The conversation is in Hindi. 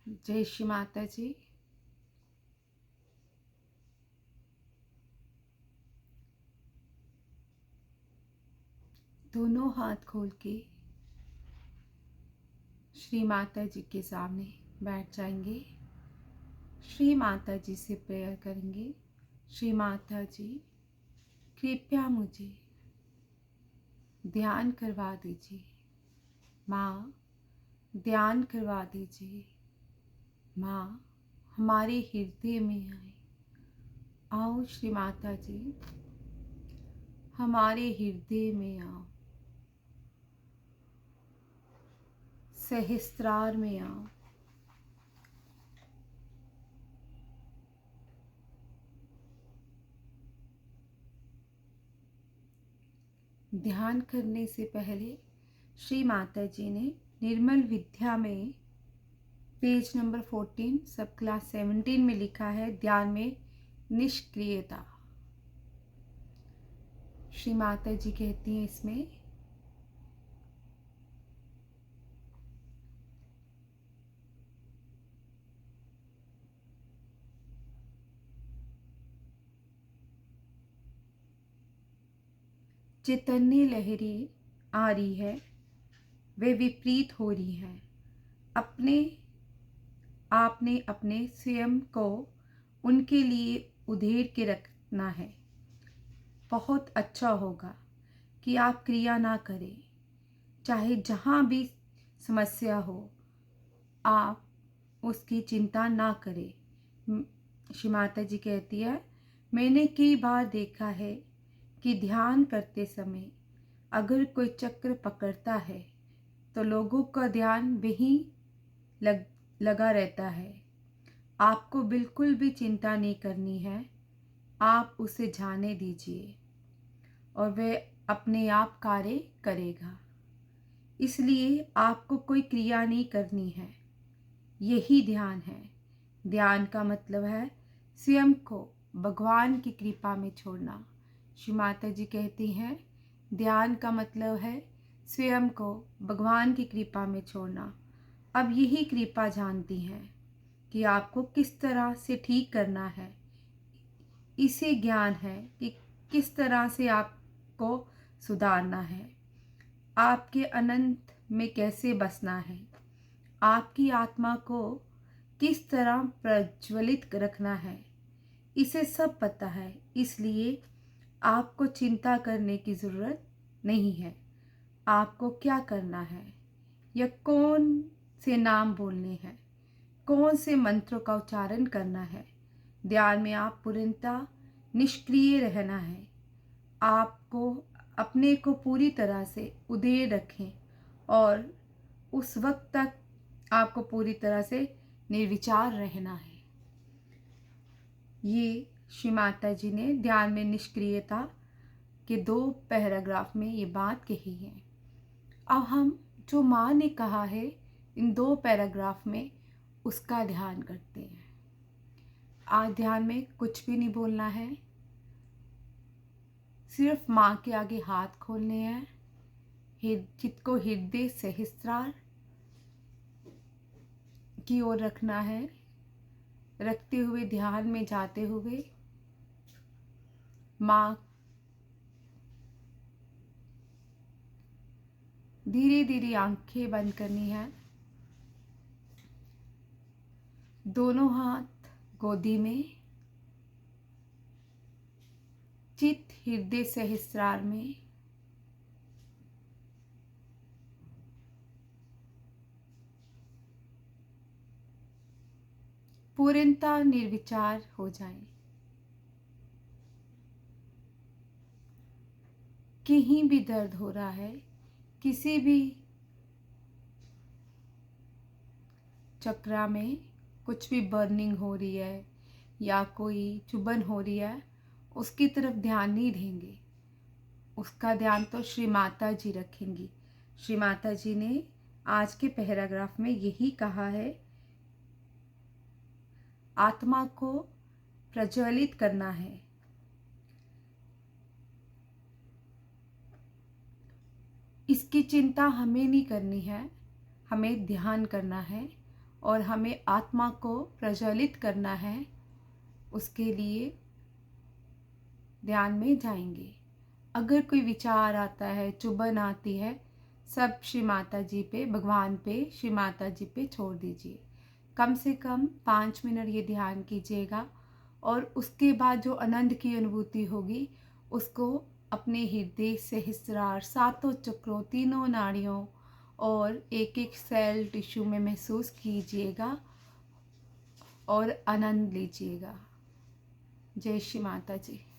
जय श्री माता जी। दोनों हाथ खोल के श्री माता जी के सामने बैठ जाएंगे। श्री माता जी से प्रेयर करेंगे। श्री माता जी, कृपया मुझे ध्यान करवा दीजिए। माँ, ध्यान करवा दीजिए। माँ, हमारे हृदय में आए। आओ श्री माता जी, हमारे हृदय में आओ। सहस्त्रार में आओ। ध्यान करने से पहले श्री माता जी ने निर्मल विद्या में पेज नंबर 14 सब क्लास 17 में लिखा है, ध्यान में निष्क्रियता। श्री माता जी कहती हैं इसमें, चैतन्य लहरें आ रही है, वे विपरीत हो रही हैं। आपने अपने स्वयं को उनके लिए उधेड़ के रखना है। बहुत अच्छा होगा कि आप क्रिया ना करें, चाहे जहाँ भी समस्या हो, आप उसकी चिंता ना करें। श्री माता जी कहती है, मैंने कई बार देखा है कि ध्यान करते समय अगर कोई चक्र पकड़ता है तो लोगों का ध्यान वहीं लगा रहता है। आपको बिल्कुल भी चिंता नहीं करनी है, आप उसे जाने दीजिए और वह अपने आप कार्य करेगा। इसलिए आपको कोई क्रिया नहीं करनी है, यही ध्यान है। ध्यान का मतलब है स्वयं को भगवान की कृपा में छोड़ना। श्री माता जी कहती हैं, ध्यान का मतलब है स्वयं को भगवान की कृपा में छोड़ना। अब यही कृपा जानती हैं कि आपको किस तरह से ठीक करना है। इसे ज्ञान है कि किस तरह से आपको सुधारना है, आपके अनंत में कैसे बसना है, आपकी आत्मा को किस तरह प्रज्वलित रखना है। इसे सब पता है, इसलिए आपको चिंता करने की ज़रूरत नहीं है। आपको क्या करना है या कौन से नाम बोलने हैं, कौन से मंत्रों का उच्चारण करना है। ध्यान में आप पूर्णतः निष्क्रिय रहना है। आपको अपने को पूरी तरह से उधेड़ रखें और उस वक्त तक आपको पूरी तरह से निर्विचार रहना है। ये श्री माता जी ने ध्यान में निष्क्रियता के 2 पैराग्राफ में ये बात कही है। अब हम जो माँ ने कहा है इन 2 पैराग्राफ में, उसका ध्यान करते हैं। आज ध्यान में कुछ भी नहीं बोलना है, सिर्फ माँ के आगे हाथ खोलने हैं, चित्त को हृदय सहस्त्रार की ओर रखना है। रखते हुए ध्यान में जाते हुए माँ धीरे धीरे आंखें बंद करनी है, दोनों हाथ गोदी में, चित्त हृदय सहस्त्रार में। पूर्णतः निर्विचार हो जाएं। कहीं भी दर्द हो रहा है, किसी भी चक्रा में कुछ भी बर्निंग हो रही है या कोई चुभन हो रही है, उसकी तरफ ध्यान नहीं देंगे। उसका ध्यान तो श्री माता जी रखेंगी। श्री माता जी ने आज के पैराग्राफ में यही कहा है, आत्मा को प्रज्वलित करना है। इसकी चिंता हमें नहीं करनी है, हमें ध्यान करना है और हमें आत्मा को प्रज्वलित करना है, उसके लिए ध्यान में जाएंगे। अगर कोई विचार आता है, चुभन आती है, सब श्री माता जी पे, भगवान पे, श्री माता जी पे छोड़ दीजिए। कम से कम 5 मिनट ये ध्यान कीजिएगा और उसके बाद जो आनंद की अनुभूति होगी उसको अपने हृदय से सहस्रार, सातों चक्रों, तीनों नाड़ियों और एक एक सेल टिश्यू में महसूस कीजिएगा और आनंद लीजिएगा। जय श्री माता जी।